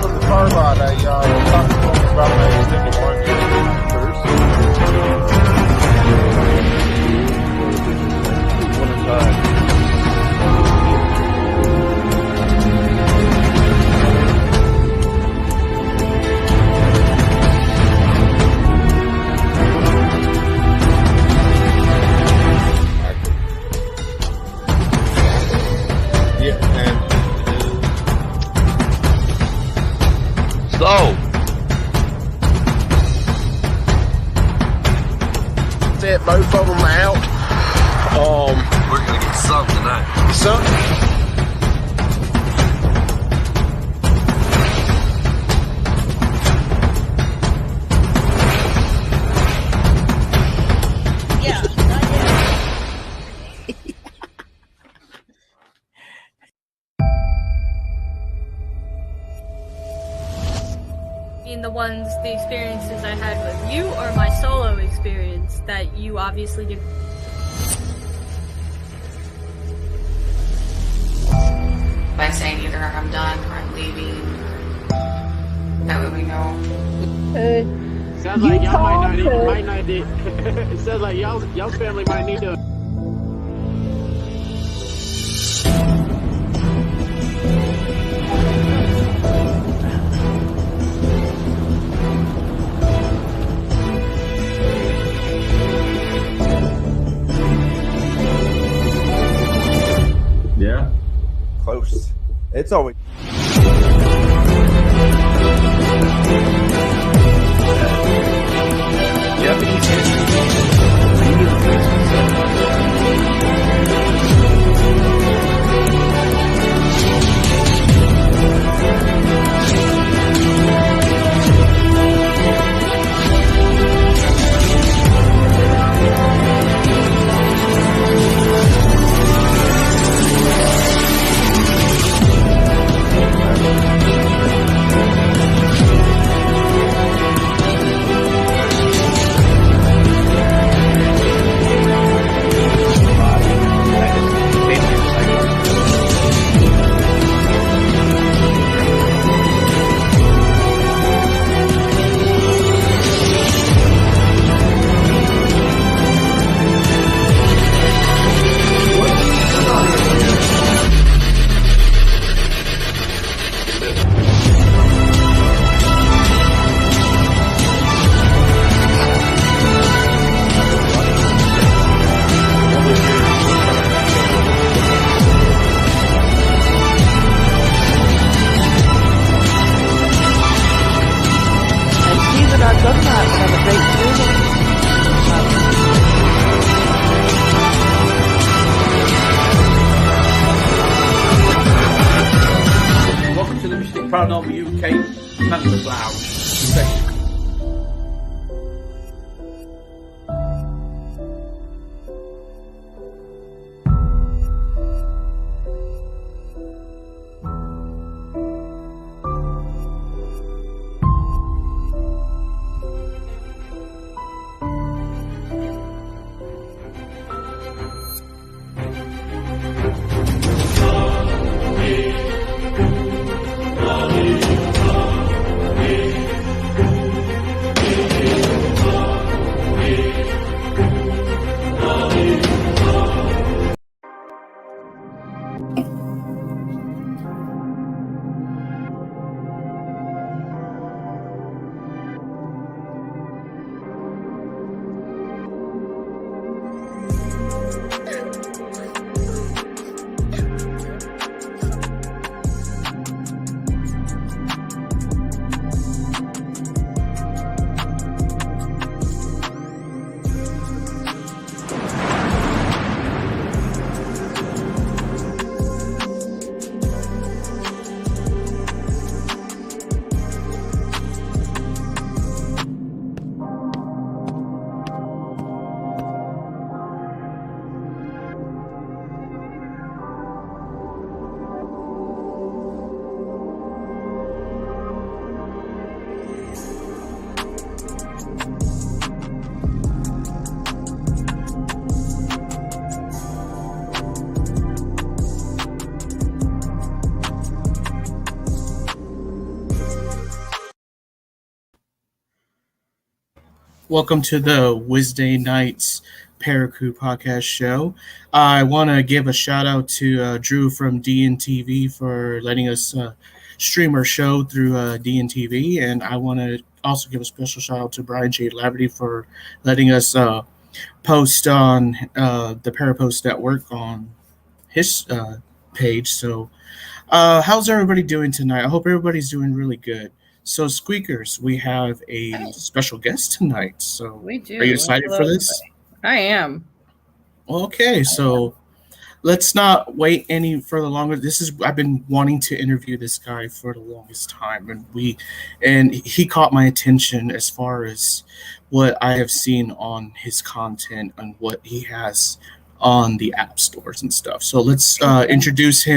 from the car lot. I talked to him about my extended warranty first. One at a time. Set both of them out. We're gonna get some tonight. Some. Yeah, not yet. In the experiences I had with you, or my solo experience that you obviously did. By saying either I'm done or I'm leaving, that way we know. Sounds like y'all might not need. It sounds like y'all's family might need to. Yeah. Close. It's always. Japanese Welcome to the Mystic Paranormal UK Members Lounge. Welcome to the Wednesday Nights Paracrew podcast show. I want to give a shout out to Drew from DNTV for letting us stream our show through DNTV, and I want to also give a special shout out to Brian J. Laverty for letting us post on the Parapost Network on his page. So, how's everybody doing tonight? I hope everybody's doing really good. So, Squeakers, we have a special guest tonight. So, We do. are you excited for this? I am. Okay, so let's not wait any further longer. I've been wanting to interview this guy for the longest time, and he caught my attention as far as what I have seen on his content and what he has on the app stores and stuff. So let's let's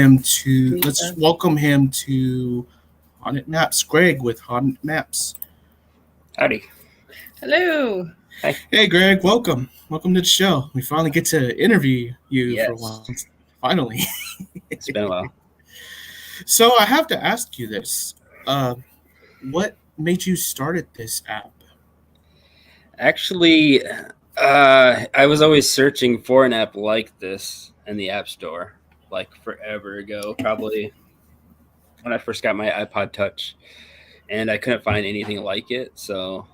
welcome him to Haunted Maps. Greg with Haunted Maps. Howdy. Hello. Hey, Greg, welcome. Welcome to the show. We finally get to interview you for once. Finally. It's been a while. So I have to ask you this. What made you start this app? Actually, I was always searching for an app like this in the App Store, like forever ago, probably when I first got my iPod Touch, and I couldn't find anything like it. So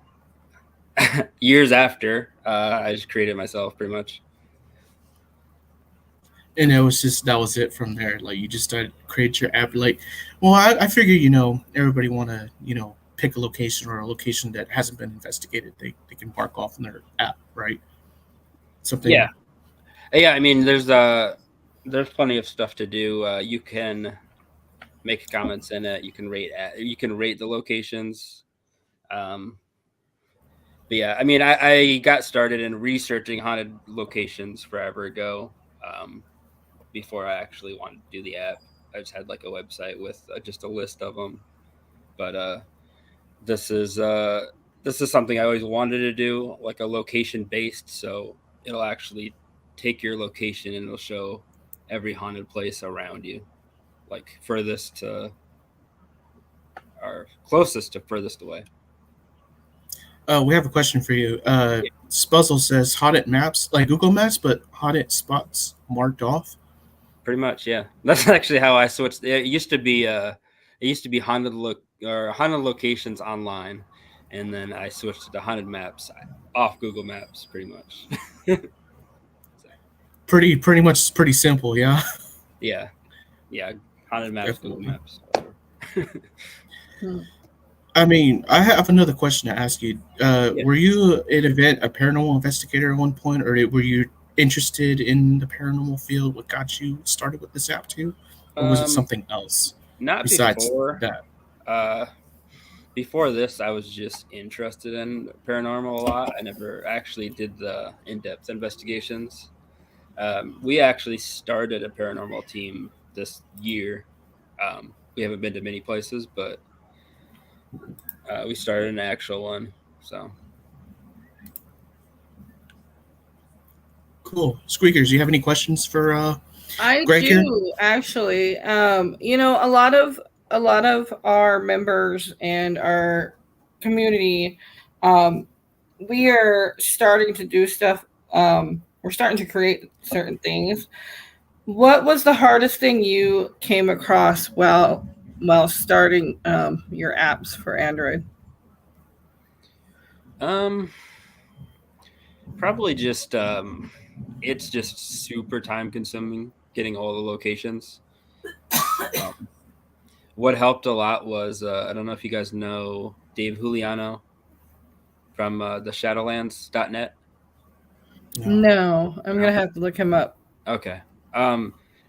years after, I just created it myself pretty much. And that was it from there. Like you just started create your app. Like, well, I figure everybody want to pick a location or a location that hasn't been investigated. They can mark off in their app, right? Something. Yeah. I mean, there's plenty of stuff to do. You can make comments in it. You can rate the locations. But yeah, I mean, I got started in researching haunted locations forever ago. Before I actually wanted to do the app, I just had like a website with just a list of them. But this is something I always wanted to do, like a location based. So it'll actually take your location and it'll show every haunted place around you, like furthest to or closest to furthest away. We have a question for you. Spuzzle says haunted maps, like Google Maps, but haunted spots marked off. Pretty much, yeah. That's actually how I switched. It used to be haunted locations online, and then I switched to haunted maps off Google Maps. Pretty much. Pretty simple, yeah. Yeah. Haunted maps, Definitely. Google Maps. I mean, I have another question to ask you. Were you a paranormal investigator at one point, or were you interested in the paranormal field? What got you started with this app too, or was it something else? Not besides before that. Before this, I was just interested in paranormal a lot. I never actually did the in-depth investigations. We actually started a paranormal team this year. We haven't been to many places, but we started an actual one. So cool. Squeakers, do you have any questions for I Greg do here? actually. A lot of our members and our community, we are starting to do stuff. We're starting to create certain things. What was the hardest thing you came across while starting your apps for Android? Probably just it's just super time consuming getting all the locations. What helped a lot was I don't know if you guys know Dave Juliano from the Shadowlands.net. No, I'm gonna have to look him up. Okay.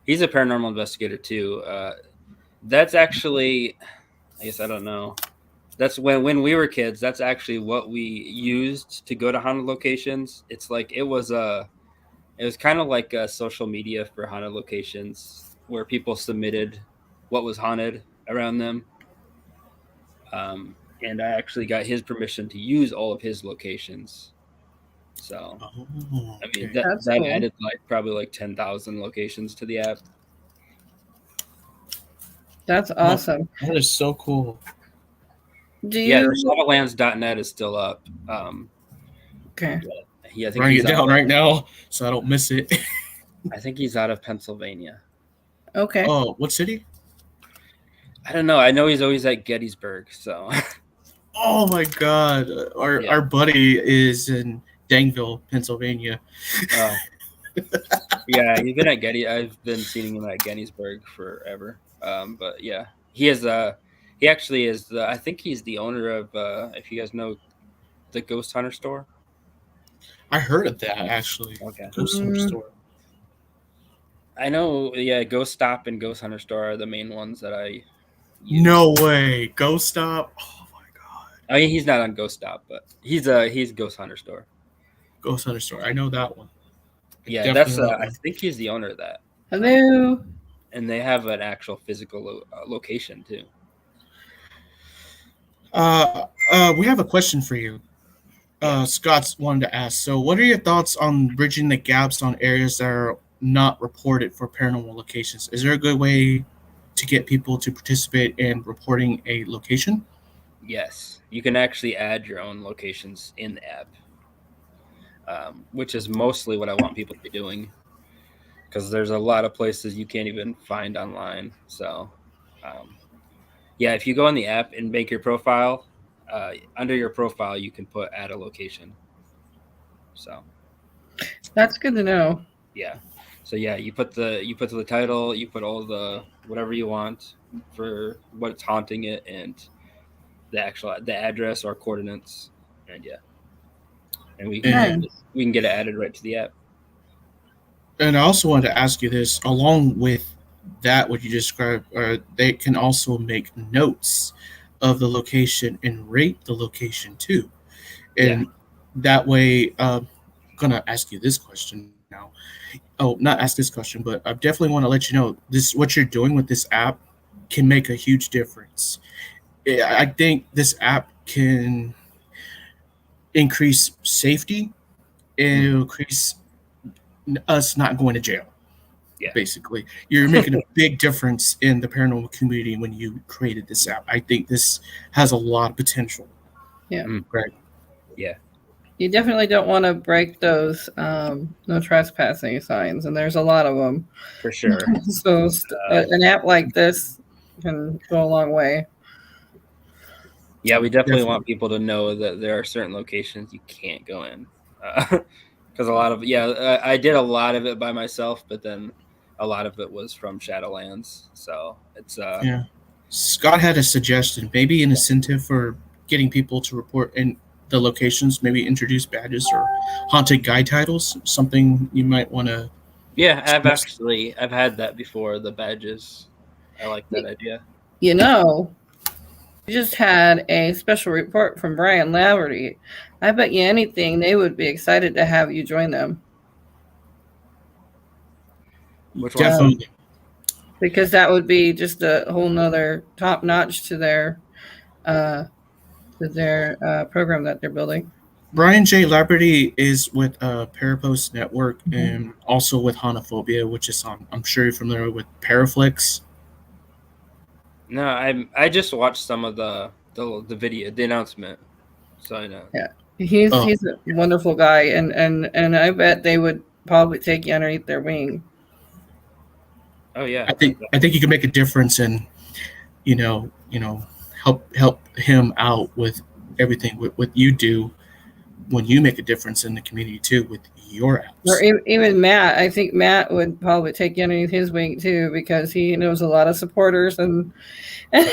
He's a paranormal investigator too. That's actually, I guess I don't know. That's when we were kids. That's actually what we used to go to haunted locations. It's like it was kind of like a social media for haunted locations where people submitted what was haunted around them. And I actually got his permission to use all of his locations. So, I mean, that cool. Added probably like 10,000 locations to the app. That's awesome. That is so cool. Yeah, Shadowlands.net is still up. Okay. Yeah, I think Writing he's it down out, right now so I don't miss it. I think he's out of Pennsylvania. Okay. Oh, what city? I don't know. I know he's always at Gettysburg. So Oh my God, our buddy is in Danville, Pennsylvania. Yeah, he's been at I've been seeing him at Gettysburg forever. But yeah, he actually is I think he's the owner of if you guys know the Ghost Hunter store. I heard of that actually. Okay. Ghost Hunter store. I know. Yeah, Ghost Stop and Ghost Hunter store are the main ones that I use. No way, Ghost Stop. Oh my God. I mean, he's not on Ghost Stop, but he's Ghost Hunter store. Ghost Hunter store. I know that one. Yeah, Definitely that's that I one. think he's the owner of that. Hello. And they have an actual physical location too. We have a question for you. Scott's wanted to ask. So, what are your thoughts on bridging the gaps on areas that are not reported for paranormal locations? Is there a good way to get people to participate in reporting a location? Yes, you can actually add your own locations in the app, which is mostly what I want people to be doing, because there's a lot of places you can't even find online. So, yeah, if you go in the app and make your profile, under your profile you can put add a location. So That's good to know. yeah, so yeah, you put the title, you put all the whatever you want for what's haunting it, and the address or coordinates, and yeah, and we can get it added right to the app. And I also wanted to ask you this, along with that, what you described, they can also make notes of the location and rate the location too. And that way, I'm going to ask you this question now. Oh, not ask this question, but I definitely want to let you know this, what you're doing with this app can make a huge difference. I think this app can increase safety and increase us not going to jail. Yeah. Basically, you're making a big difference in the paranormal community when you created this app. I think this has a lot of potential. Yeah. Right. Yeah. You definitely don't want to break those no trespassing signs, and there's a lot of them. For sure. So an app like this can go a long way. Yeah, we definitely want people to know that there are certain locations you can't go in. Because a lot of I did a lot of it by myself, but then a lot of it was from Shadowlands. So it's yeah. Scott had a suggestion, maybe an incentive for getting people to report in the locations, maybe introduce badges or haunted guide titles, something you might want to. Yeah, I've had that before, the badges. I like that idea. You know, we just had a special report from Brian Laverty. I bet you anything they would be excited to have you join them. Which one? Definitely. Because that would be just a whole nother top notch to their program that they're building. Brian J. Laverty is with Parapost Network and also with Haunophobia, which is on. I'm sure you're familiar with Paraflix. No, I just watched some of the video, the announcement, so I know. Yeah, he's a wonderful guy, and I bet they would probably take you underneath their wing. Oh yeah, I think you can make a difference and help him out with everything what you do when you make a difference in the community too with your apps. Or even Matt. I think Matt would probably take you underneath his wing too, because he knows a lot of supporters and in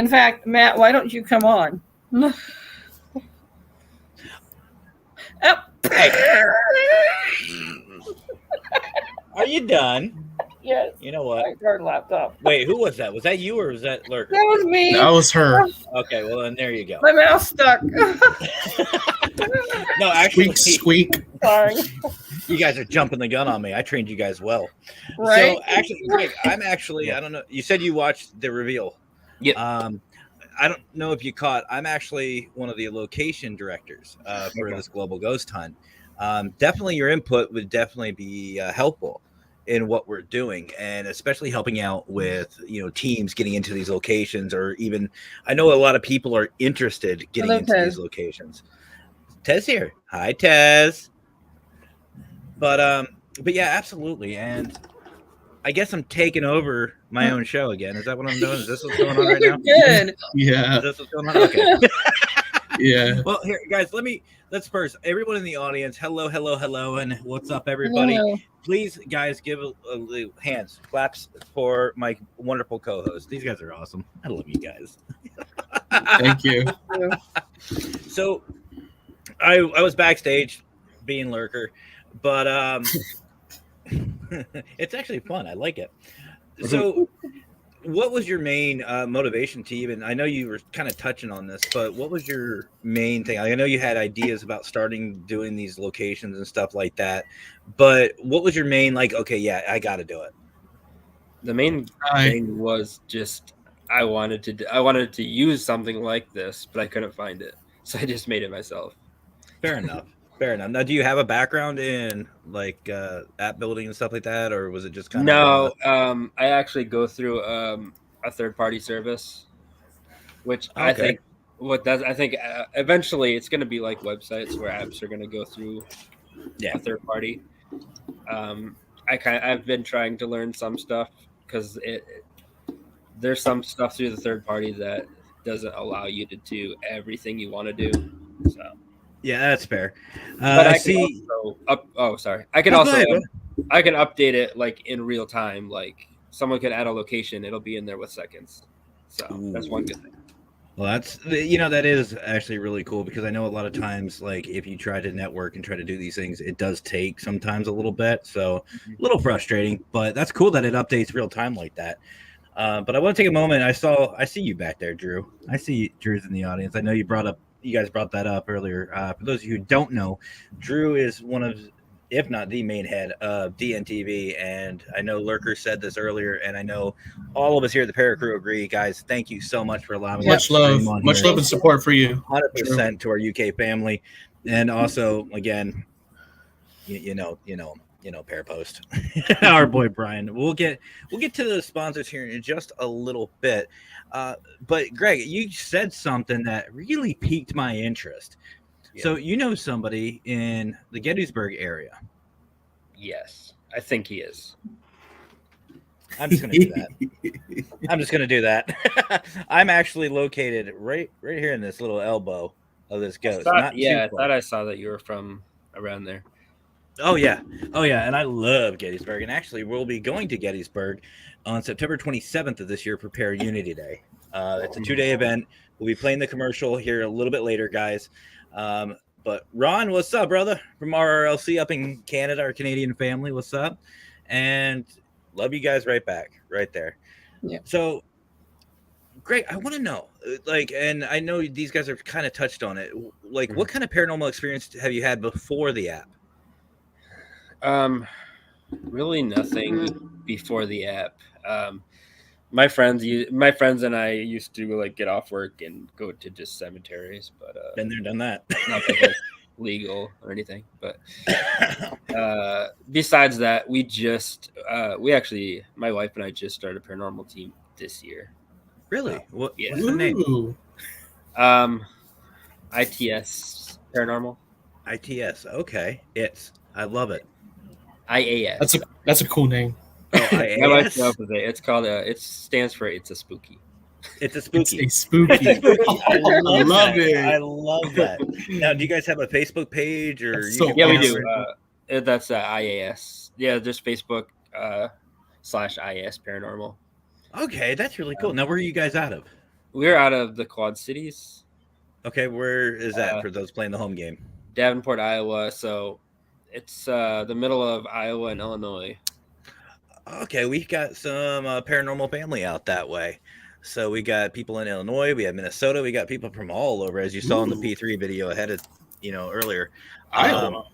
fact, Matt, why don't you come on? Are you done? Yes. You know what? Our laptop. Wait, who was that? Was that you or was that Lurker? That was me. That was her. Okay, well then there you go. My mouse stuck. No, actually, squeak. Sorry. You guys are jumping the gun on me. I trained you guys well. Right. So actually, Greg, I'm actually, I don't know. You said you watched the reveal. Yeah. I don't know if you caught. I'm actually one of the location directors for this global ghost hunt. Definitely, your input would definitely be helpful in what we're doing, and especially helping out with teams getting into these locations, or even I know a lot of people are interested getting into these locations. Tez here. Hi, Tez. But yeah, absolutely. And I guess I'm taking over my own show again. Is that what I'm doing? Is this what's going on right now? Good. Yeah. Is this what's going on? Okay. Yeah. Well, here, guys, let's first, everyone in the audience, hello, and what's up, everybody? Hello. Please, guys, give a hands, claps for my wonderful co-hosts. These guys are awesome. I love you guys. Thank you. So, I was backstage being lurker, but it's actually fun. I like it. So, what was your main motivation to even? I know you were kind of touching on this, but what was your main thing? I know you had ideas about starting doing these locations and stuff like that, but what was your main like? Okay, yeah, I got to do it. The main thing was just I wanted to use something like this, but I couldn't find it, so I just made it myself. Fair enough. Fair enough. Now, do you have a background in like app building and stuff like that, or was it just kind of? No, I actually go through a third-party service, which I think eventually it's going to be like websites where apps are going to go through a third party. I've been trying to learn some stuff because there's some stuff through the third party that doesn't allow you to do everything you want to do. So. Yeah, that's fair. But I see. I can update it like in real time. Like someone can add a location, it'll be in there with seconds. So that's one good thing. Well, that is actually really cool because I know a lot of times, like if you try to network and try to do these things, it does take sometimes a little bit. So a little frustrating, but that's cool that it updates real time like that. But I want to take a moment. I see you back there, Drew. I see Drew's in the audience. I know you guys brought that up earlier. For those of you who don't know, Drew is one of, if not the main head of DNTV. And I know Lurker said this earlier, and I know all of us here at the Paracrew agree. Guys, thank you so much for allowing much love and support for you. 100% to our UK family. And also, again, you know, Parapost, our boy Brian. We'll get to the sponsors here in just a little bit. But Greg, you said something that really piqued my interest. Yeah. So you know somebody in the Gettysburg area? Yes, I think he is. I'm just going to do that. I'm actually located right here in this little elbow of this ghost. I thought I saw that you were from around there. Oh yeah, and I love Gettysburg. And actually, we'll be going to Gettysburg on September 27th of this year for Para Unity Day. It's a 2-day event. We'll be playing the commercial here a little bit later, guys. But Ron, what's up, brother? From RRLC up in Canada, our Canadian family, what's up? And love you guys right back, right there. Yeah. So, Greg, I want to know, like, and I know these guys have kind of touched on it. Like, what kind of paranormal experience have you had before the app? Really nothing before the app. My friends and I used to like get off work and go to just cemeteries, but been there, done that. Not like legal or anything. But besides that, my wife and I just started a paranormal team this year. Really? What's Yeah. the name? ITS Paranormal. ITS. Okay. I love it. IAS. That's a cool name. Oh, I like the opposite. It's called it stands for It's a Spooky. It's a spooky. It's a spooky. I love it. I love that. Now, do you guys have a Facebook page or? Yeah, we do. That's IAS. Yeah, just Facebook /IAS Paranormal. Okay, that's really cool. Now, where are you guys out of? We're out of the Quad Cities. Okay, where is that for those playing the home game? Davenport, Iowa. So it's the middle of Iowa and Illinois. Okay, we got some paranormal family out that way. So we got people in Illinois, we have Minnesota, we got people from all over, as you saw in the P3 video ahead of earlier. Iowa.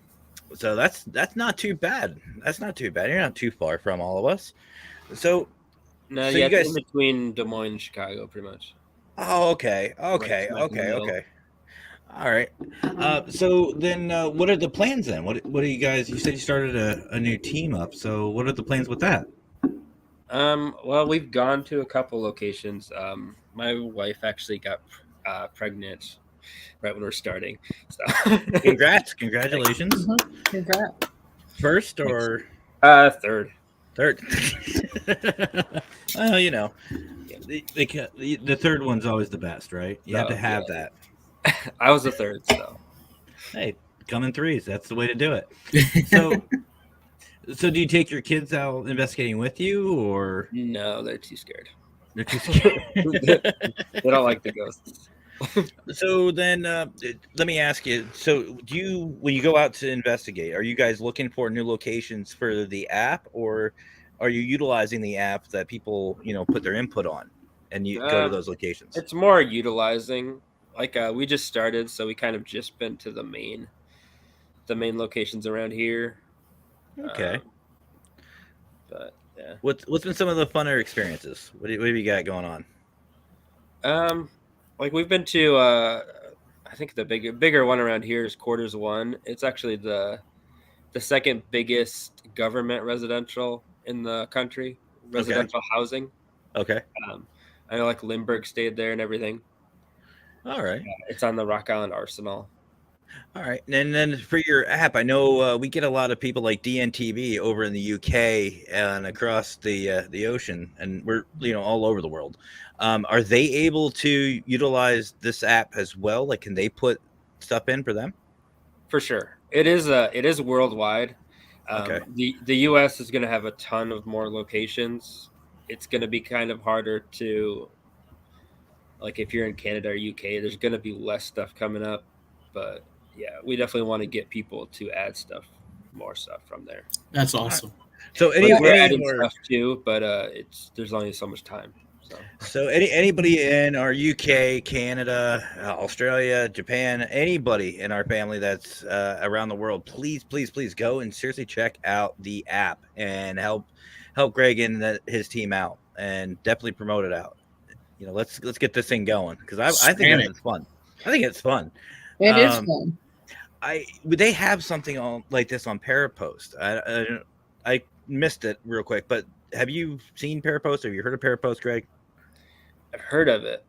So that's not too bad. That's not too bad. You're not too far from all of us. So no, you guys in between Des Moines and Chicago, pretty much. Oh, okay. All right. So then, what are the plans then? What are you guys? You said you started a new team up. So what are the plans with that? Well, we've gone to a couple locations. My wife actually got pregnant right when we're starting. So Congratulations. Congrats. First or third. Well, you know, the third one's always the best, right? You have to have that. I was the third, so hey, come in threes. That's the way to do it. So do you take your kids out investigating with you, or no? They're too scared. They're too scared. They don't like the ghosts. So then, let me ask you. So, when you go out to investigate, are you guys looking for new locations for the app, or are you utilizing the app that people, put their input on, and you go to those locations? It's more utilizing. Like we just started, so we kind of just been to the main locations around here. Okay. But yeah. What's been some of the funner experiences? What have you got going on? Like we've been to I think the bigger one around here is Quarters 1. It's actually the second biggest government residential in the country. Residential housing. Okay. I know like Lindbergh stayed there and everything. All right. It's on the Rock Island Arsenal. All right. And then for your app, I know we get a lot of people like DNTV over in the UK and across the ocean, and we're all over the world. Are they able to utilize this app as well? Like, can they put stuff in for them? For sure. It is worldwide. Okay. The US is going to have a ton of more locations. It's going to be kind of harder to, like, if you're in Canada or UK, there's going to be less stuff coming up. But yeah, we definitely want to get people to add more stuff from there. That's awesome. So we're adding stuff too, but there's only so much time. So anybody in our UK, Canada, Australia, Japan, anybody in our family that's around the world, please go and seriously check out the app and help Greg and his team out, and definitely promote it out. Let's get this thing going, because I think it's fun. I think it's fun. It is fun. They have something like this on Parapost. I missed it real quick, but have you seen Parapost? Have you heard of Parapost, Greg? I've heard of it.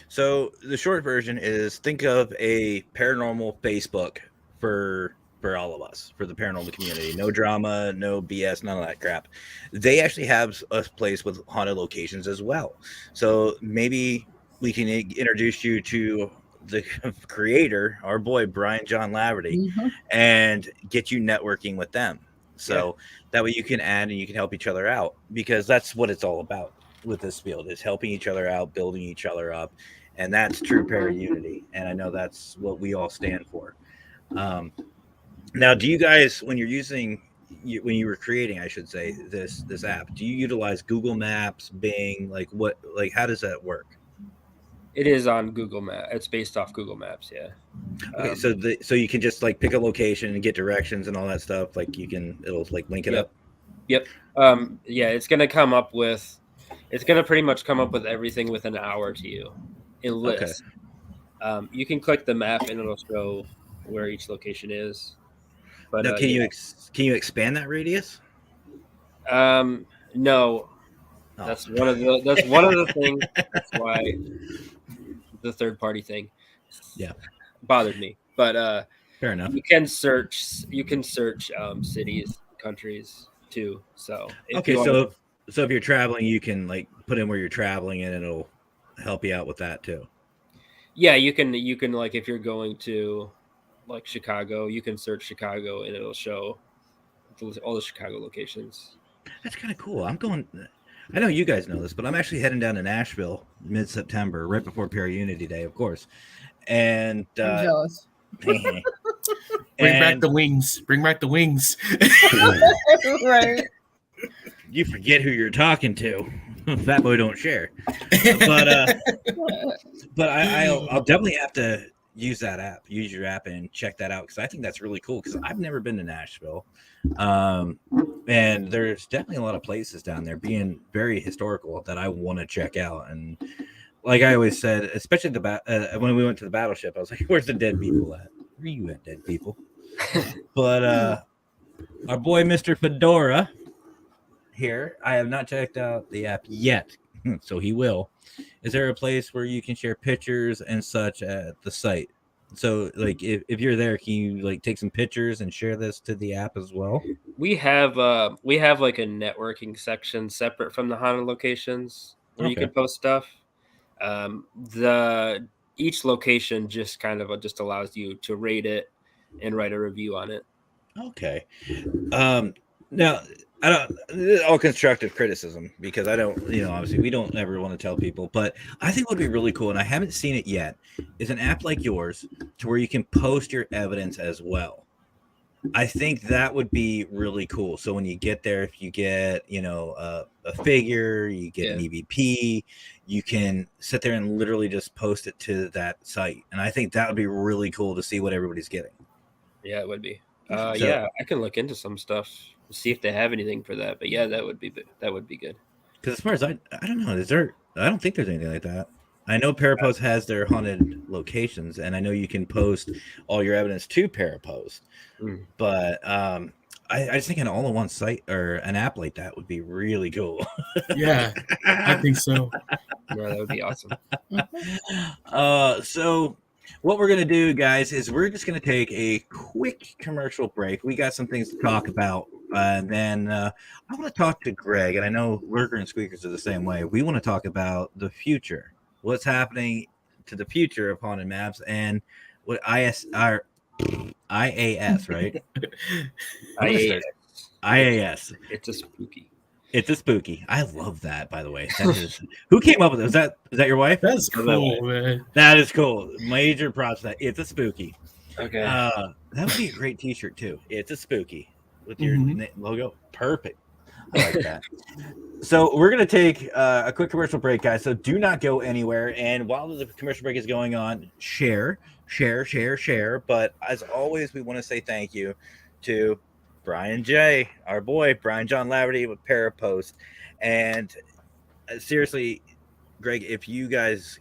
So the short version is, think of a paranormal Facebook for all of us, for the paranormal community. No drama, no BS, none of that crap. They actually have a place with haunted locations as well. So maybe we can introduce you to the creator, our boy Brian John Laverty, and get you networking with them. So that way you can add and you can help each other out, because that's what it's all about with this field, is helping each other out, building each other up. And that's true para-unity. And I know that's what we all stand for. Now, do you guys, when you were creating, I should say, this app, do you utilize Google Maps, Bing? How does that work? It is on Google Maps. It's based off Google Maps, yeah. Okay, so you can just pick a location and get directions and all that stuff. It'll link it up. Yep. Yeah, it's gonna pretty much come up with everything within an hour to you in list. Okay. You can click the map and it'll show where each location is. But now, can you expand that radius? No. Oh. That's one of the things. That's why the third party thing bothered me. But fair enough. You can search cities, countries too. So if you're traveling, you can put in where you're traveling and it'll help you out with that too. Yeah, you can if you're going to Chicago, you can search Chicago and it'll show all the Chicago locations. That's kind of cool. I know you guys know this, but I'm actually heading down to Nashville mid-September, right before Para-Unity Day, of course. And I'm jealous. Bring back the wings. Right. You forget who you're talking to. Fat boy don't share. But I'll definitely have to use your app and check that out, because I think that's really cool, because I've never been to Nashville. And there's definitely a lot of places down there being very historical that I want to check out. And like I always said, especially when we went to the battleship, I was like, where's the dead people at? Where you at, dead people? But our boy Mr. Fedora here, I have not checked out the app yet. so he will. Is there a place where you can share pictures and such at the site? So, like, if you're there, can you like take some pictures and share this to the app as well? We have like a networking section separate from the haunted locations where you Okay. can post stuff. Each location just kind of just allows you to rate it and write a review on it. Okay. Now I don't all constructive criticism, because I don't, obviously we don't ever want to tell people, but I think what would be really cool, and I haven't seen it yet, is an app like yours to where you can post your evidence as well. I think that would be really cool. So when you get there, if you get, a figure, you get an EVP, you can sit there and literally just post it to that site. And I think that would be really cool to see what everybody's getting. Yeah, it would be. Yeah, I can look into some stuff, see if they have anything for that. But yeah, that would be good. Because as far as I don't know, I don't think there's anything like that. I know Parapost has their haunted locations, and I know you can post all your evidence to Parapost. But I just think an all-in-one site or an app like that would be really cool. Yeah, I think so. Yeah, that would be awesome. So what we're going to do, guys, is we're just going to take a quick commercial break. We got some things to talk about. And then I want to talk to Greg, and I know Lurker and Squeakers are the same way. We want to talk about the future. What's happening to the future of haunted maps and what IAS, right? IAS. It's a spooky. It's a spooky. I love that, by the way. Who came up with it? Is that your wife? That's cool, man. That is cool. Major props to that. It's a spooky. Okay. That would be a great t-shirt too. It's a spooky with your logo. Perfect. I like that. So we're going to take a quick commercial break, guys. So do not go anywhere. And while the commercial break is going on, share. But as always, we want to say thank you to Brian J., our boy, Brian John Laverty with Parapost. And seriously, Greg, if you guys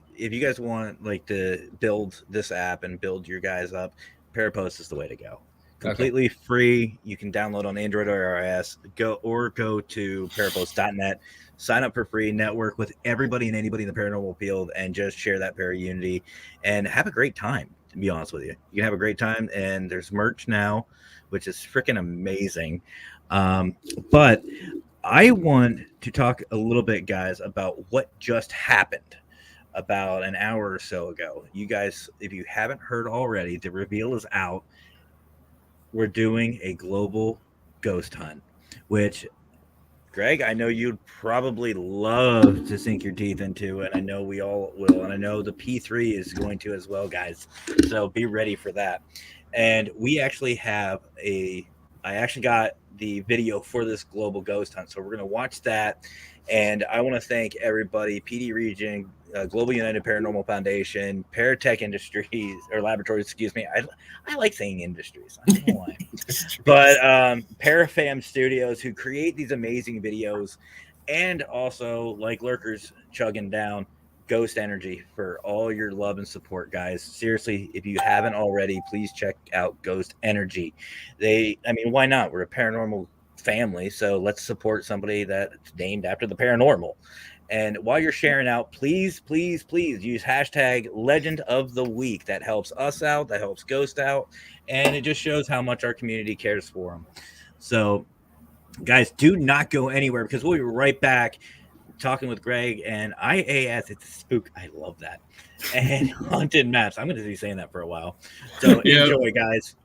want like to build this app and build your guys up, Parapost is the way to go. Completely free. You can download on Android or iOS. Go to parapost.net. Sign up for free. Network with everybody and anybody in the paranormal field, and just share that para unity and have a great time. To be honest with you, you can have a great time. And there's merch now, which is freaking amazing. But I want to talk a little bit, guys, about what just happened about an hour or so ago. You guys, if you haven't heard already, the reveal is out. We're doing a global ghost hunt, which, Greg, I know you'd probably love to sink your teeth into, and I know we all will, and I know the P3 is going to as well, guys. So be ready for that. And we actually have I actually got the video for this global ghost hunt, so we're going to watch that. And I want to thank everybody, PD Region, Global United Paranormal Foundation, Paratech Industries, or Laboratories, excuse me. I like saying industries. I don't know why. But Parafam Studios, who create these amazing videos, and also, like Lurkers chugging down, Ghost Energy, for all your love and support, guys. Seriously, if you haven't already, please check out Ghost Energy. Why not? We're a paranormal family, so let's support somebody that's named after the paranormal. And while you're sharing out, please use hashtag Legend of the Week. That helps us out, that helps Ghost out, and it just shows how much our community cares for them. So, guys, do not go anywhere, because we'll be right back talking with Greg and IAS. It's a spook. I love that. And Haunted Maps. I'm going to be saying that for a while. So enjoy, guys.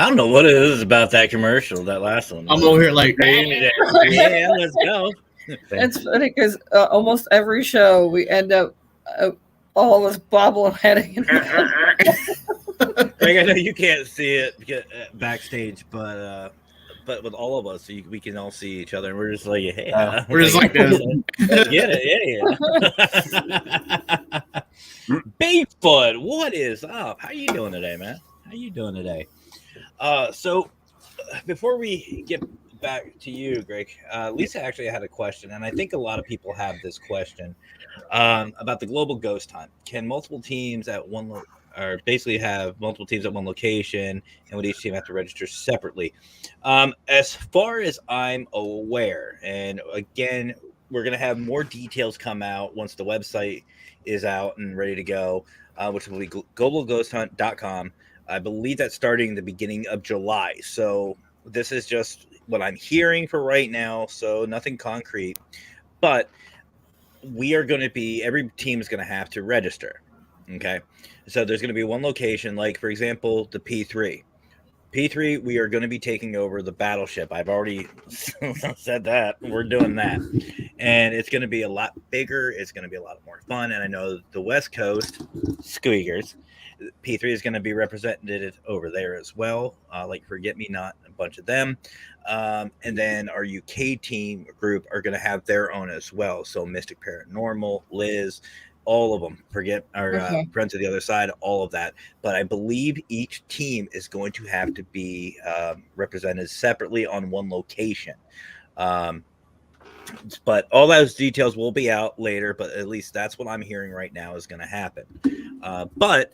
I don't know what it is about that commercial, that last one. I'm over here like, yeah, let's go. It's funny because almost every show we end up all of us bobbleheading. Like, I know you can't see it backstage, but with all of us, we can all see each other, and we're just like, hey, we're just like this. Let's get it, yeah. Bigfoot, what is up? How you doing today, man? How you doing today? So before we get back to you, Greg, Lisa actually had a question, and I think a lot of people have this question about the global ghost hunt. Can multiple teams at or basically have multiple teams at one location, and would each team have to register separately? As far as I'm aware, and again, we're going to have more details come out once the website is out and ready to go, which will be globalghosthunt.com. I believe that's starting the beginning of July. So this is just what I'm hearing for right now. So nothing concrete, but we are going to be, every team is going to have to register. Okay. So there's going to be one location, like for example, the P3. P3, we are going to be taking over the battleship. I've already said that. We're doing that. And it's going to be a lot bigger. It's going to be a lot more fun. And I know the West Coast Squeakers, P3 is going to be represented over there as well. Like Forget Me Not, a bunch of them. And then our UK team group are going to have their own as well. So Mystic Paranormal, Liz, all of them. Forget our Friends of the Other Side, all of that. But I believe each team is going to have to be represented separately on one location. But all those details will be out later. But at least that's what I'm hearing right now is going to happen. But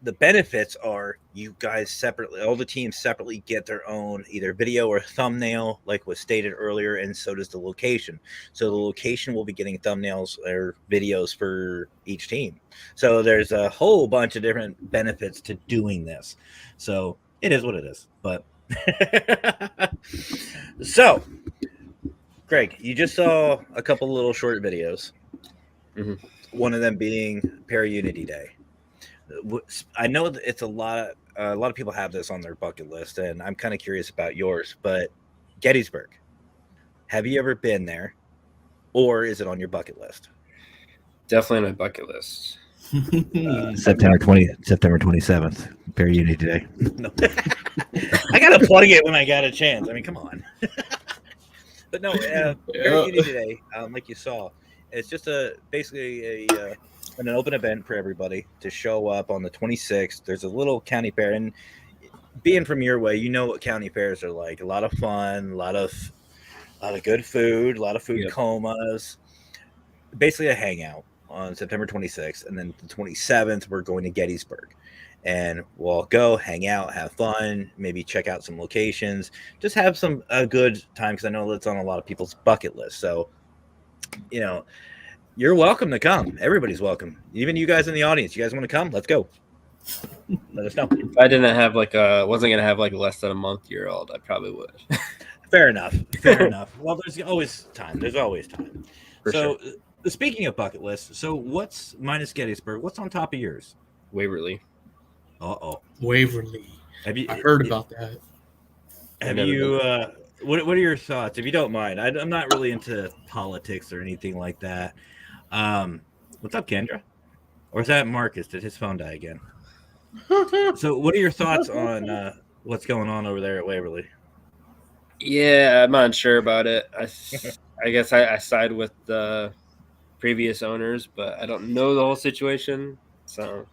the benefits are you guys separately, all the teams separately get their own either video or thumbnail, like was stated earlier, and so does the location. So the location will be getting thumbnails or videos for each team. So there's a whole bunch of different benefits to doing this. So it is what it is. But so, Greg, you just saw a couple little short videos. Mm-hmm. One of them being Para-Unity Day. I know that it's a lot of people have this on their bucket list, and I'm kind of curious about yours, but Gettysburg, have you ever been there, or is it on your bucket list? Definitely on my bucket list. September 27th, Para-Unity Day. No. I gotta plug it when I got a chance. I mean, come on. But no, Para-Unity Day, like you saw, it's just basically an open event for everybody to show up on the 26th. There's a little county fair, and being from your way, you know what county fairs are like. A lot of fun, a lot of good food, a lot of food comas. Basically a hangout on September 26th, and then the 27th we're going to Gettysburg, and we'll go hang out, have fun, maybe check out some locations, just have a good time, because I know that's on a lot of people's bucket list. So, you know, you're welcome to come. Everybody's welcome. Even you guys in the audience. You guys want to come? Let's go. Let us know. If I didn't have wasn't going to have less than a month-year-old, I probably would. Fair enough. Fair enough. Well, there's always time. There's always time. For sure. Speaking of bucket lists, so what's minus Gettysburg? What's on top of yours? Waverly. Waverly. I heard about that. Have you? What are your thoughts, if you don't mind? I'm not really into politics or anything like that. What's up, Kendra? Or is that Marcus? Did his phone die again? So what are your thoughts on what's going on over there at Waverly? Yeah, I'm not sure about it. I guess I side with the previous owners, but I don't know the whole situation. So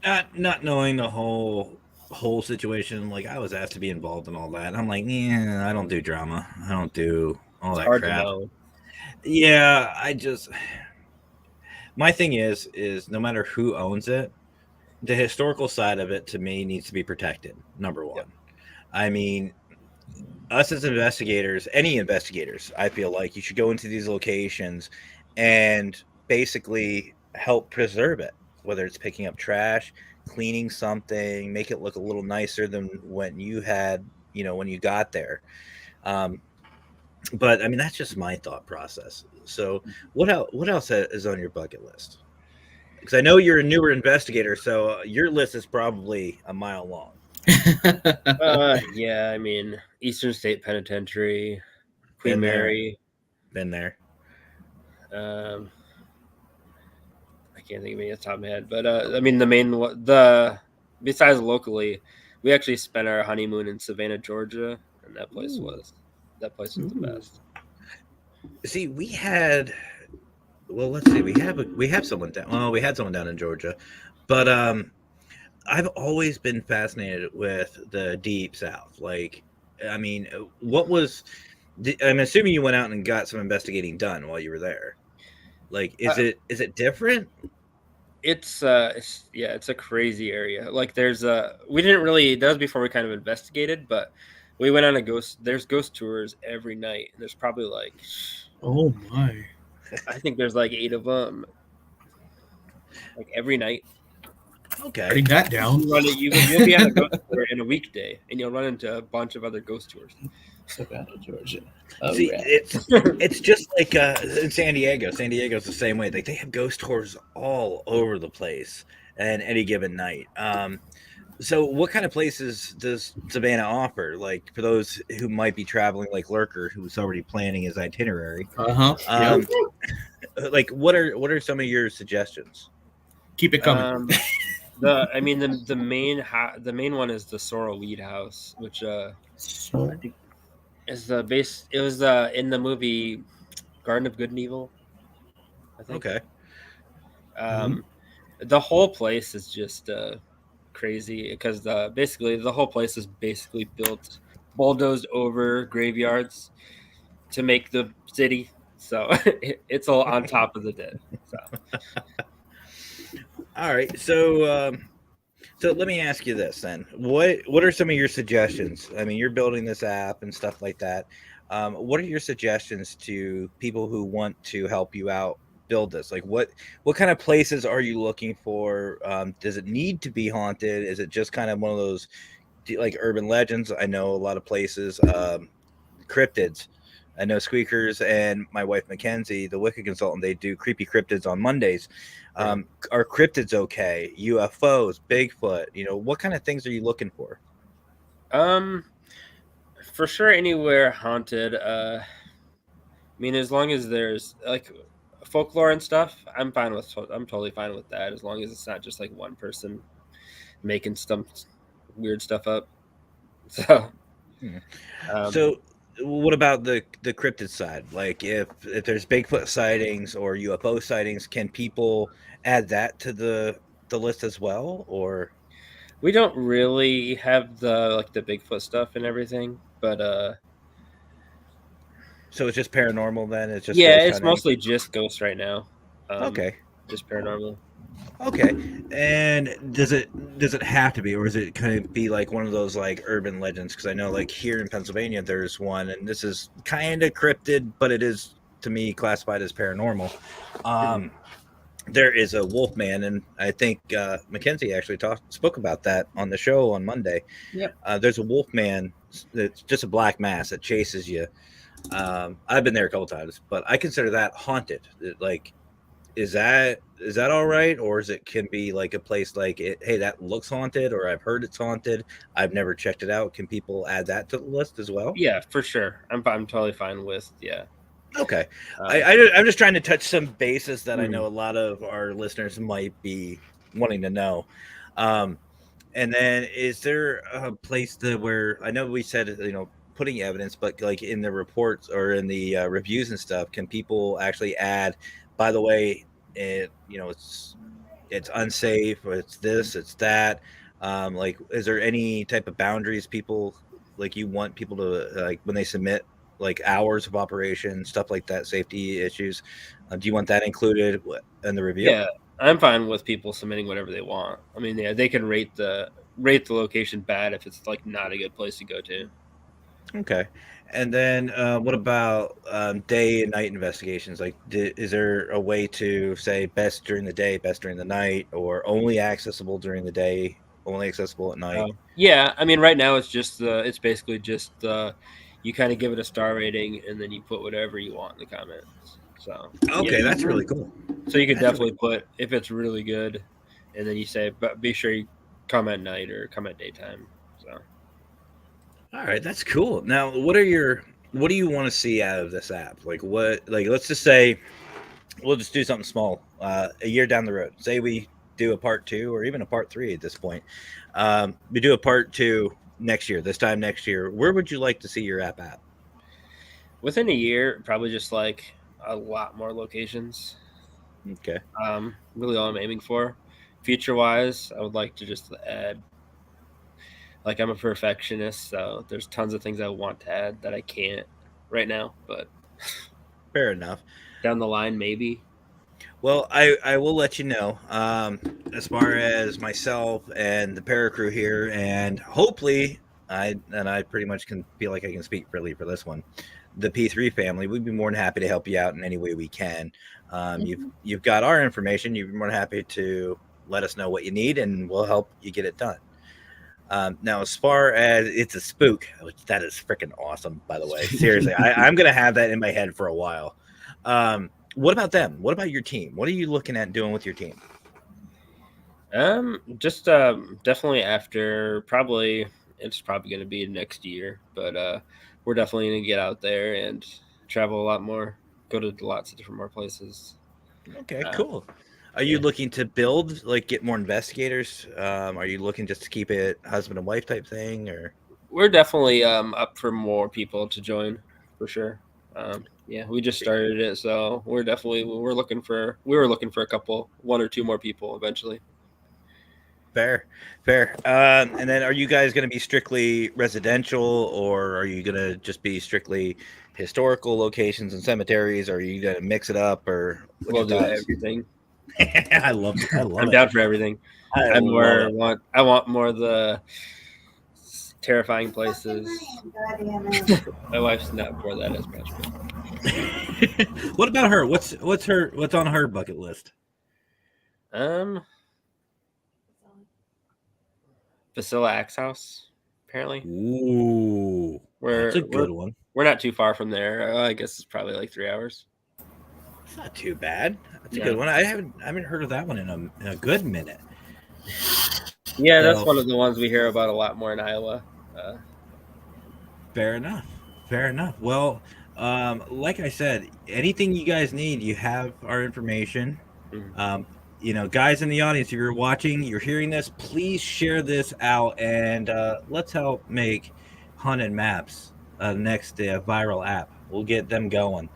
not knowing the whole situation, like I was asked to be involved in all that, and I'm like, yeah, I don't do drama. I don't do all that crap. Yeah, my thing is no matter who owns it, the historical side of it to me needs to be protected. Number one. Yep. I mean, us as investigators, any investigators, I feel like you should go into these locations and basically help preserve it, whether it's picking up trash, cleaning something, make it look a little nicer than when you got there. But I mean, that's just my thought process. So what else is on your bucket list? Because I know you're a newer investigator, so your list is probably a mile long. Yeah, I mean, Eastern State Penitentiary, Queen Been there. Mary. Been there. I can't think of any off the top of my head, but I mean, besides locally, we actually spent our honeymoon in Savannah, Georgia, and that place was the best. See, we had. Well, let's see. We have someone down. Well, we had someone down in Georgia, but I've always been fascinated with the Deep South. Like, I mean, what was? I'm assuming you went out and got some investigating done while you were there. Like, is it different? It's a crazy area. Like, we didn't really. That was before we kind of investigated, but we went on there's ghost tours every night. And there's probably like, Oh my! I think there's like 8 of them, like every night. Okay, Writing that down. You'll be on a ghost tour in a weekday, and you'll run into a bunch of other ghost tours. Savannah, Georgia. See, it's just like in San Diego. San Diego's the same way. Like, they have ghost tours all over the place, and any given night. So what kind of places does Savannah offer? Like, for those who might be traveling, like Lurker, who's already planning his itinerary. Like, what are some of your suggestions? Keep it coming. The main one is the Sorrel Weed House, which is the base. It was in the movie Garden of Good and Evil, I think. Okay. The whole place is just crazy because basically the whole place is basically built, bulldozed over graveyards to make the city. So it's all on top of the dead. So. All right, so let me ask you this then: what are some of your suggestions? I mean, you're building this app and stuff like that. What are your suggestions to people who want to help you out build this? Like, what kind of places are you looking for? Does it need to be haunted? Is it just kind of one of those like urban legends? I know a lot of places, cryptids. I know Squeakers and my wife Mackenzie, the Wicca consultant, they do creepy cryptids on Mondays. Are cryptids okay? UFOs, Bigfoot, what kind of things are you looking for? For sure, anywhere haunted. I mean, as long as there's like folklore and stuff, I'm totally fine with that. As long as it's not just like one person making some weird stuff up. So, so what about the cryptid side? Like, if there's Bigfoot sightings or UFO sightings, can people add that to the list as well? Or we don't really have the Bigfoot stuff and everything, but so it's just paranormal then? It's just it's mostly just ghosts right now. Okay, just paranormal. Okay, and does it have to be, or is it kind of be like one of those like urban legends? Because I know like here in Pennsylvania there's one, and this is kind of cryptid, but it is to me classified as paranormal. There is a Wolfman, and I think Mackenzie actually spoke about that on the show on Monday. Yep. There's a Wolfman that's just a black mass that chases you. I've been there a couple times, but I consider that haunted. Like, is that all right, or is it can be like a place like it? Hey, that looks haunted, or I've heard it's haunted. I've never checked it out. Can people add that to the list as well? Yeah, for sure. I'm totally fine with Okay, I'm just trying to touch some bases that I know a lot of our listeners might be wanting to know. And then, is there a place where I know we said putting evidence, but like in the reports or in the reviews and stuff, can people actually add? By the way, it's unsafe, or it's this, it's that. Like, is there any type of boundaries people like you want people to like when they submit? Like hours of operation, stuff like that, safety issues. Do you want that included in the review? Yeah, I'm fine with people submitting whatever they want. I mean, yeah, they can rate the location bad if it's like not a good place to go to. Okay, and then what about day and night investigations? Like, is there a way to say best during the day, best during the night, or only accessible during the day, only accessible at night? Yeah, I mean, right now it's just it's basically just you kind of give it a star rating, and then you put whatever you want in the comments. So okay, that's really cool. So you could definitely put if it's really good, and then you say, but be sure you come at night or come at daytime. All right, that's cool. Now, what do you want to see out of this app? Like let's just say we'll just do something small. A year down the road, say we do a part 2 or even a part 3 at this point. We do a part 2 next year. This time next year, where would you like to see your app at? Within a year, probably just like a lot more locations. Okay. Really all I'm aiming for. Future wise, I would like to just add, like, I'm a perfectionist, so there's tons of things I want to add that I can't right now, but fair enough. Down the line, maybe. Well, I will let you know, as far as myself and the Paracrew here, and hopefully I pretty much can feel like I can speak freely for this one. The P3 family, we'd be more than happy to help you out in any way we can. You've got our information. You'd be more than happy to let us know what you need, and we'll help you get it done. Now, as far as it's a spook, which that is freaking awesome, by the way. Seriously, I'm going to have that in my head for a while. What about them? What about your team? What are you looking at doing with your team? Just definitely after it's probably going to be next year, but we're definitely going to get out there and travel a lot more, go to lots of different more places. Okay, cool. Are you looking to build, like, get more investigators? Are you looking just to keep it husband and wife type thing, or? We're definitely up for more people to join, for sure. Yeah, we just started it, so we were looking for a couple, 1 or 2 more people eventually. Fair. And then, are you guys going to be strictly residential, or are you going to just be strictly historical locations and cemeteries? Or are you going to mix it up, or we'll do everything? I love it. I'm down for everything. I want more of the terrifying places. My wife's not for that as much. What about her? What's on her bucket list? Vasilla Axe House, apparently. Ooh, that's a good one. We're not too far from there. I guess it's probably like 3 hours. It's not too bad. That's a good one. I haven't heard of that one in a good minute. Yeah, that's one of the ones we hear about a lot more in Iowa. Fair enough. Well, like I said, anything you guys need, you have our information. Mm-hmm. Guys in the audience, if you're watching, you're hearing this, please share this out, and let's help make Haunted Maps next viral app. We'll get them going.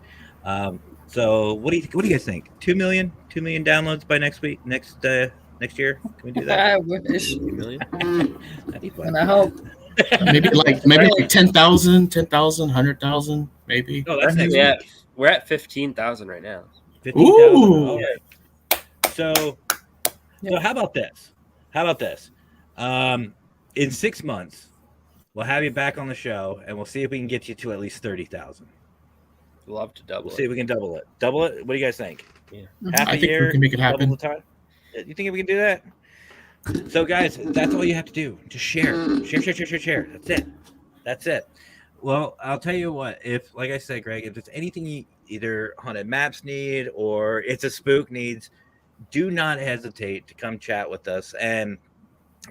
So what do you guys think? 2 million downloads by next year? Can we do that? I wish. 2 million? That'd be fun. And I hope. maybe like 10,000, 100,000, maybe. Oh, that's next week. We're at 15,000 right now. 15,000. Ooh. Okay. So how about this? In 6 months, we'll have you back on the show, and we'll see if we can get you to at least 30,000. Love to double it. See if we can double it. What do you guys think? Yeah. Half a I think year, we can make it happen. double the time? You think we can do that? So, guys, that's all you have to do. Just share. That's it. Well, I'll tell you what. If, like I said, Greg, if there's anything either Haunted Maps need or It's a Spook needs, do not hesitate to come chat with us. And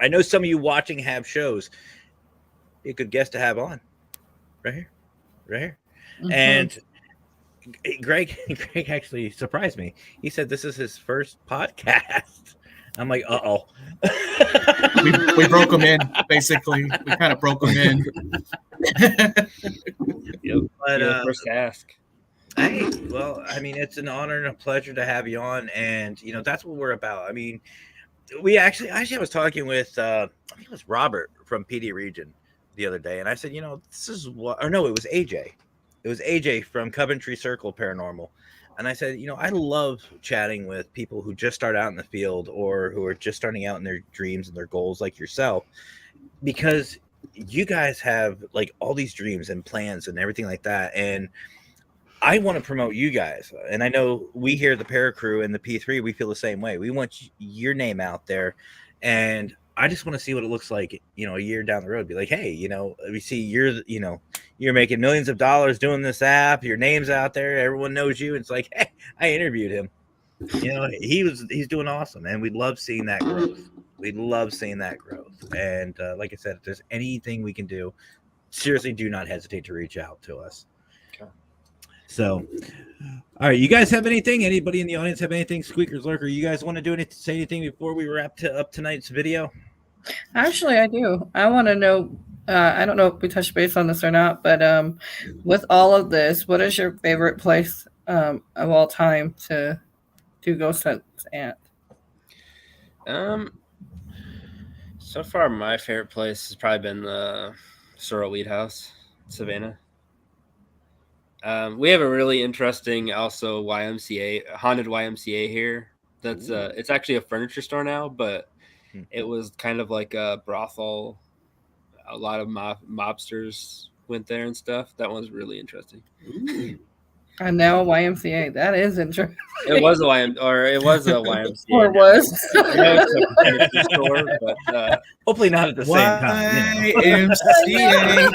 I know some of you watching have shows. Be a good guest to have on. Right here. Mm-hmm. And Greg actually surprised me. He said this is his first podcast. I'm like, uh-oh. we broke him in, basically. We kind of broke him in. Yep. But first to ask. Hey, well, I mean, it's an honor and a pleasure to have you on, and that's what we're about. I mean, I was talking with I think it was Robert from PD Region the other day, and I said, this is what, or no, it was AJ. It was AJ from Coventry Circle Paranormal. And I said, I love chatting with people who just start out in the field or who are just starting out in their dreams and their goals like yourself, because you guys have like all these dreams and plans and everything like that. And I want to promote you guys. And I know we here at the Paracrew and the P3, we feel the same way. We want your name out there. And I just want to see what it looks like, a year down the road. Be like, hey, we see you're making millions of dollars doing this app. Your name's out there. Everyone knows you. It's like, hey, I interviewed him. He's doing awesome, and we love seeing that growth. And like I said, if there's anything we can do, seriously do not hesitate to reach out to us. Okay. So, all right, you guys have anything? Anybody in the audience have anything? Squeakers, Lurker, you guys want to do anything? Say anything before we wrap up tonight's video? Actually, I do. I want to know. I don't know if we touched base on this or not, but with all of this, what is your favorite place of all time to do ghost hunts at? So far, my favorite place has probably been the Sorrel Weed House, Savannah. We have a really interesting, also YMCA, haunted YMCA here. That's it's actually a furniture store now, but it was kind of like a brothel. A lot of mobsters went there and stuff. That one's really interesting. And now a YMCA. That is interesting. It was a YMCA. Or was. I know it's a furniture store, but hopefully not at the same time. YMCA.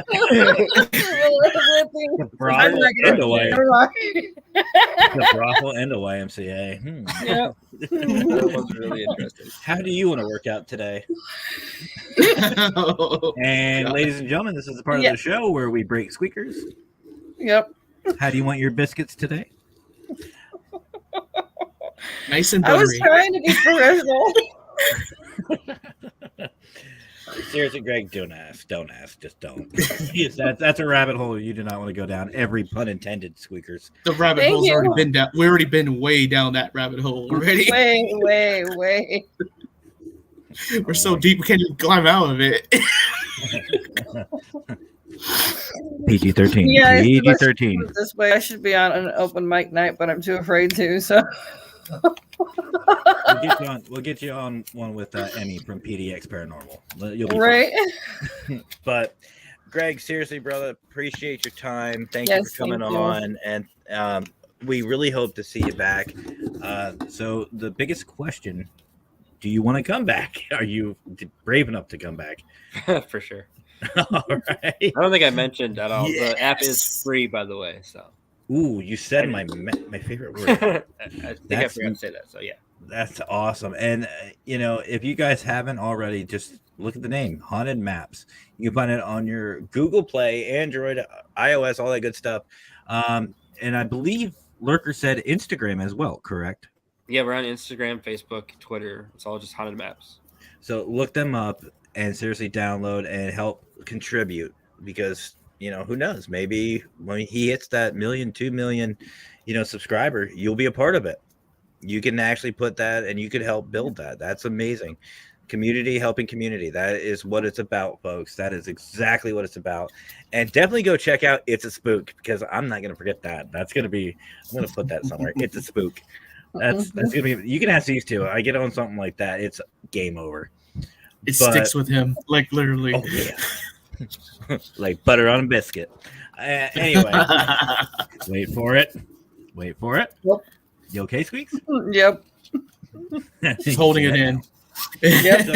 The brothel and a YMCA. The brothel and a YMCA. Yep. That was really interesting. How do you want to work out today? And ladies and gentlemen, this is the part of the show where we break squeakers. Yep. How do you want your biscuits today? Nice and I buttery. was trying to be professional. Seriously, Greg, don't ask. Don't ask. Just don't. Yes, that's a rabbit hole you do not want to go down. Every pun intended, squeakers. The rabbit Thank hole's you. already been down. We've already been way down that rabbit hole already. Way. We're so deep we can't even climb out of it. PG-13. Yeah, PG-13. this way, I should be on an open mic night, but I'm too afraid to. So We'll get you on one with Emmy from PDX Paranormal. You'll be right. But Greg, seriously, brother, appreciate your time. Thank Yes, you for coming thank you. on, and we really hope to see you back. So the biggest question: do you want to come back? Are you brave enough to come back? For sure. All right. I don't think I mentioned at all. Yes. The app is free, by the way. So. Ooh, you said my favorite word. I think I forgot to say that. So yeah. That's awesome. And if you guys haven't already, just look at the name, Haunted Maps. You can find it on your Google Play, Android, iOS, all that good stuff. And I believe Lurker said Instagram as well, correct? Yeah, we're on Instagram, Facebook, Twitter. It's all just Haunted Maps. So look them up and seriously download and help contribute, because who knows, maybe when he hits that 2 million subscriber, you'll be a part of it. You can actually put that and you could help build that. That's amazing. Community helping community. That is what it's about, folks. That is exactly what it's about. And definitely go check out It's a Spook, because I'm not going to forget that. I'm going to put that somewhere. It's a Spook. That's going to be, you can ask these two. I get on something like that, it's game over. It sticks with him, like literally. Oh, yeah. Like butter on a biscuit. Anyway, wait for it. Yep. You okay, Squeaks? Yep. He's holding it in. Yep. So,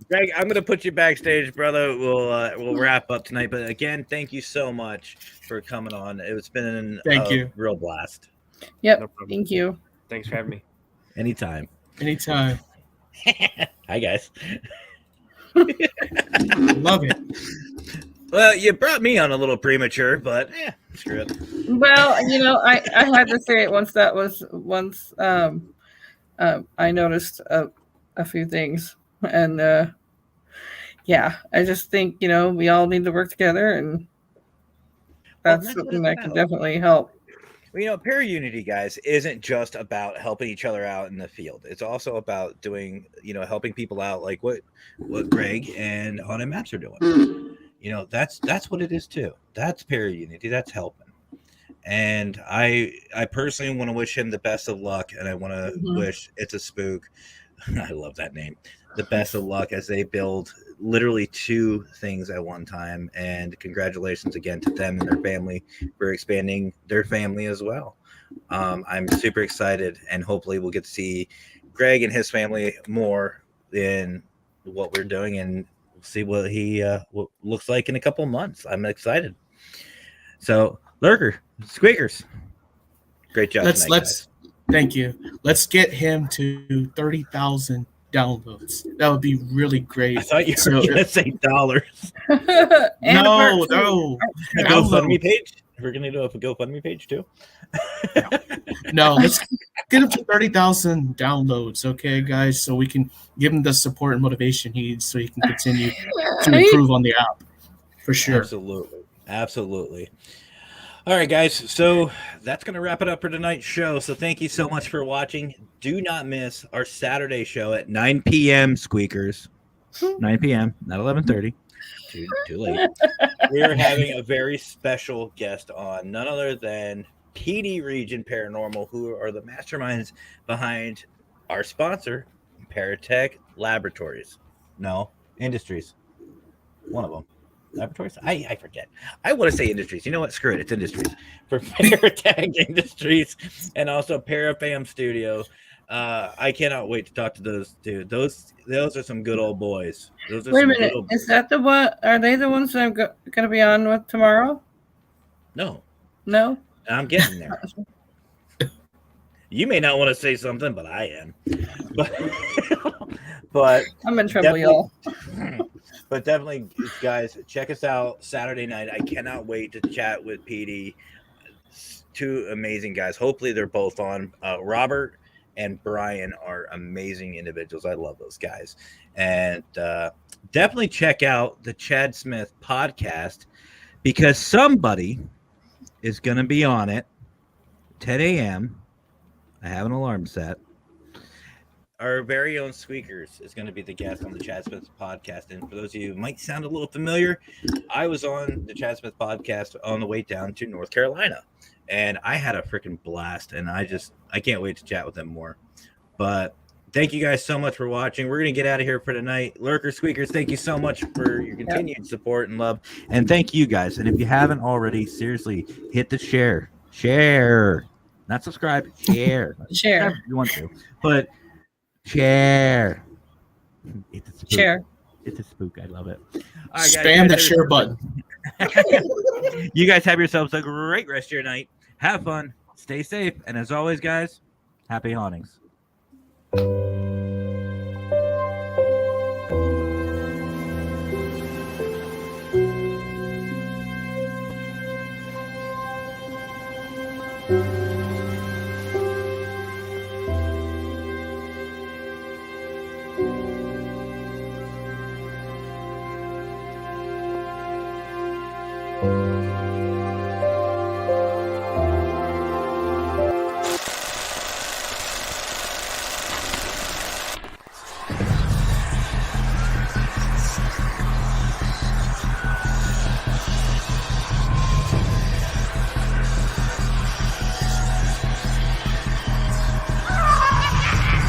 Greg, I'm going to put you backstage, brother. We'll wrap up tonight. But again, thank you so much for coming on. It's been a real blast. Yep. No problem. Thank you. Thanks for having me. Anytime. Hi, guys. Love it. Well, you brought me on a little premature, but screw it. Well, I had to say it once. I noticed a few things, and I just think we all need to work together, and that's something that can definitely help. Well, Paraunity, guys, isn't just about helping each other out in the field. It's also about doing, helping people out, like what Greg and Haunted Maps are doing. That's what it is too. That's Paraunity. That's helping. And I personally want to wish him the best of luck, and I want to wish It's a Spook. I love that name. The best of luck as they build literally 2 things at one time. And congratulations again to them and their family for expanding their family as well. I'm super excited, and hopefully we'll get to see Greg and his family more in what we're doing, and see what he what looks like in a couple months. I'm excited. So, Lurker, Squeakers, great job. Let's thank you. Let's get him to 30,000 downloads. That would be really great. I thought you were going to say dollars. And a part two. No. A GoFundMe page? We're going to do a GoFundMe page too? No, let's get up to 30,000 downloads, okay, guys, so we can give him the support and motivation he needs so he can continue to improve on the app. For sure. Absolutely. All right, guys. So that's going to wrap it up for tonight's show. So thank you so much for watching. Do not miss our Saturday show at 9 p.m. Squeakers. 9 p.m., not 11:30. Too late. We're having a very special guest on, none other than PD Region Paranormal, who are the masterminds behind our sponsor, Paratech Laboratories. No, Industries. One of them. Laboratories? I forget. I want to say Industries. You know what? Screw it. It's Industries. For Paratech Industries and also Parafam Studio. I cannot wait to talk to those two. Those are some good old boys. Those are Wait a minute. Is that the one? Are they the ones that I'm going to be on with tomorrow? No. I'm getting there. You may not want to say something, but I am. But I'm in trouble, y'all. But definitely, guys, check us out Saturday night. I cannot wait to chat with PD. Two amazing guys. Hopefully, they're both on. Robert and Brian are amazing individuals. I love those guys. And definitely check out the Chad Smith podcast because somebody is going to be on it 10 a.m. I have an alarm set. Our very own Squeakers is going to be the guest on the Chad Smith podcast. And for those of you who might sound a little familiar, I was on the Chad Smith podcast on the way down to North Carolina. And I had a freaking blast. And I can't wait to chat with them more. But thank you guys so much for watching. We're going to get out of here for tonight. Lurker Squeakers, thank you so much for your continued support and love. And thank you guys. And if you haven't already, seriously, hit the share. Share. Not subscribe. Share. Share. If you want to. But share. It's a spook. Share. It's a spook. I love it. All right, guys, spam that share button. You guys have yourselves a great rest of your night. Have fun. Stay safe. And as always, guys, happy hauntings. Thank you.